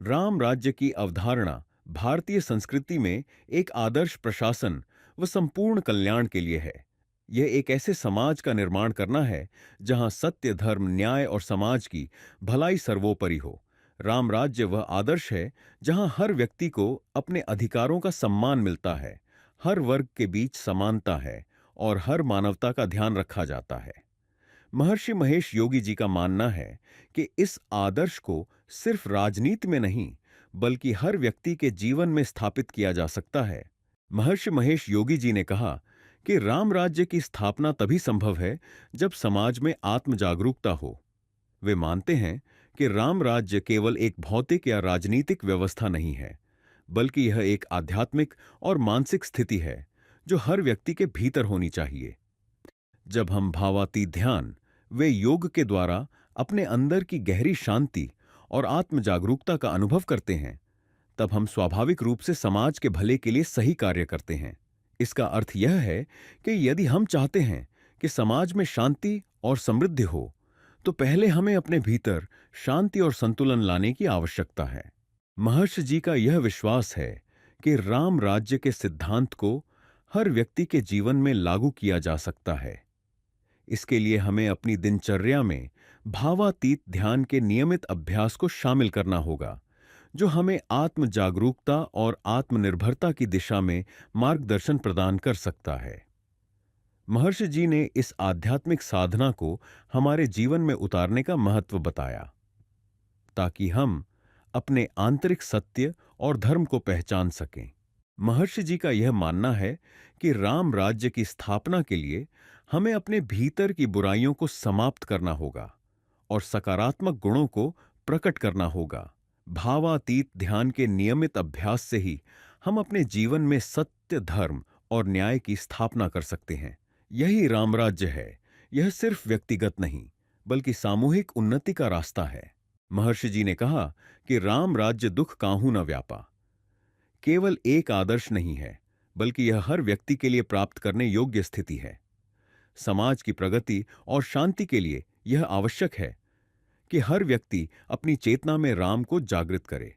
राम राज्य की अवधारणा भारतीय संस्कृति में एक आदर्श प्रशासन व संपूर्ण कल्याण के लिए है। यह एक ऐसे समाज का निर्माण करना है जहां सत्य, धर्म, न्याय और समाज की भलाई सर्वोपरि हो। राम राज्य वह आदर्श है जहां हर व्यक्ति को अपने अधिकारों का सम्मान मिलता है, हर वर्ग के बीच समानता है और हर मानवता का ध्यान रखा जाता है। महर्षि महेश योगी जी का मानना है कि इस आदर्श को सिर्फ राजनीति में नहीं, बल्कि हर व्यक्ति के जीवन में स्थापित किया जा सकता है। महर्षि महेश योगी जी ने कहा कि राम राज्य की स्थापना तभी संभव है जब समाज में आत्म जागरूकता हो। वे मानते हैं कि राम राज्य केवल एक भौतिक या राजनीतिक व्यवस्था नहीं है, बल्कि यह एक आध्यात्मिक और मानसिक स्थिति है जो हर व्यक्ति के भीतर होनी चाहिए। जब हम भावातीत ध्यान वे योग के द्वारा अपने अंदर की गहरी शांति और आत्म जागरूकता का अनुभव करते हैं, तब हम स्वाभाविक रूप से समाज के भले के लिए सही कार्य करते हैं। इसका अर्थ यह है कि यदि हम चाहते हैं कि समाज में शांति और समृद्धि हो, तो पहले हमें अपने भीतर शांति और संतुलन लाने की आवश्यकता है। महर्षि जी का यह विश्वास है कि राम राज्य के सिद्धांत को हर व्यक्ति के जीवन में लागू किया जा सकता है। इसके लिए हमें अपनी दिनचर्या में भावातीत ध्यान के नियमित अभ्यास को शामिल करना होगा, जो हमें आत्म जागरूकता और आत्मनिर्भरता की दिशा में मार्गदर्शन प्रदान कर सकता है। महर्षि जी ने इस आध्यात्मिक साधना को हमारे जीवन में उतारने का महत्व बताया, ताकि हम अपने आंतरिक सत्य और धर्म को पहचान सकें। महर्षि जी का यह मानना है कि राम राज्य की स्थापना के लिए हमें अपने भीतर की बुराइयों को समाप्त करना होगा और सकारात्मक गुणों को प्रकट करना होगा। भावातीत ध्यान के नियमित अभ्यास से ही हम अपने जीवन में सत्य, धर्म और न्याय की स्थापना कर सकते हैं। यही राम राज्य है। यह सिर्फ व्यक्तिगत नहीं, बल्कि सामूहिक उन्नति का रास्ता है। महर्षि जी ने कहा कि राम राज्य दुख काहू न व्यापा केवल एक आदर्श नहीं है, बल्कि यह हर व्यक्ति के लिए प्राप्त करने योग्य स्थिति है। समाज की प्रगति और शांति के लिए यह आवश्यक है कि हर व्यक्ति अपनी चेतना में राम को जागृत करे।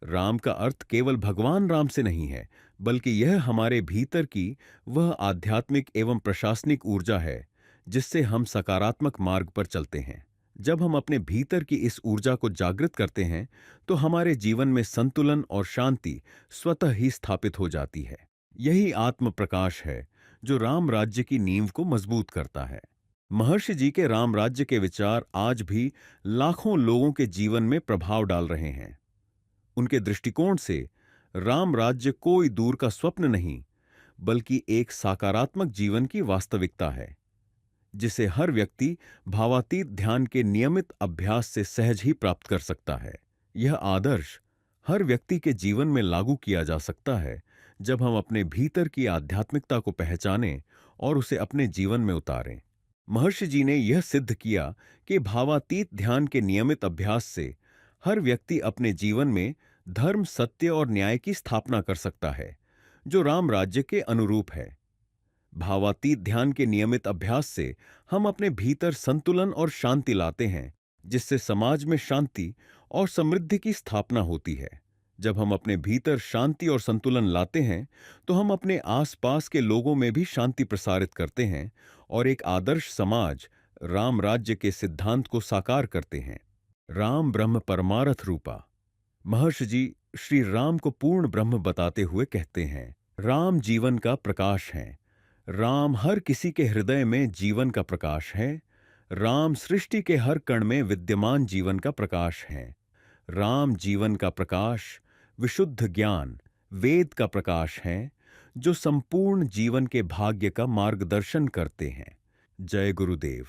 राम का अर्थ केवल भगवान राम से नहीं है, बल्कि यह हमारे भीतर की वह आध्यात्मिक एवं प्रशासनिक ऊर्जा है जिससे हम सकारात्मक मार्ग पर चलते हैं। जब हम अपने भीतर की इस ऊर्जा को जागृत करते हैं, तो हमारे जीवन में संतुलन और शांति स्वतः ही स्थापित हो जाती है। यही आत्म प्रकाश है जो राम राज्य की नींव को मजबूत करता है। महर्षि जी के राम राज्य के विचार आज भी लाखों लोगों के जीवन में प्रभाव डाल रहे हैं। उनके दृष्टिकोण से राम राज्य कोई दूर का स्वप्न नहीं, बल्कि एक सकारात्मक जीवन की वास्तविकता है, जिसे हर व्यक्ति भावातीत ध्यान के नियमित अभ्यास से सहज ही प्राप्त कर सकता है। यह आदर्श हर व्यक्ति के जीवन में लागू किया जा सकता है जब हम अपने भीतर की आध्यात्मिकता को पहचानें और उसे अपने जीवन में उतारें। महर्षि जी ने यह सिद्ध किया कि भावातीत ध्यान के नियमित अभ्यास से हर व्यक्ति अपने जीवन में धर्म, सत्य और न्याय की स्थापना कर सकता है, जो राम राज्य के अनुरूप है। भावातीत ध्यान के नियमित अभ्यास से हम अपने भीतर संतुलन और शांति लाते हैं, जिससे समाज में शांति और समृद्धि की स्थापना होती है। जब हम अपने भीतर शांति और संतुलन लाते हैं, तो हम अपने आसपास के लोगों में भी शांति प्रसारित करते हैं और एक आदर्श समाज, राम राज्य के सिद्धांत को साकार करते हैं। राम ब्रह्म परमार्थ रूपा। महर्षि जी श्री राम को पूर्ण ब्रह्म बताते हुए कहते हैं, राम जीवन का प्रकाश है। राम हर किसी के हृदय में जीवन का प्रकाश है। राम सृष्टि के हर कण में विद्यमान जीवन का प्रकाश है। राम जीवन का प्रकाश, विशुद्ध ज्ञान, वेद का प्रकाश है, जो संपूर्ण जीवन के भाग्य का मार्गदर्शन करते हैं। जय गुरुदेव।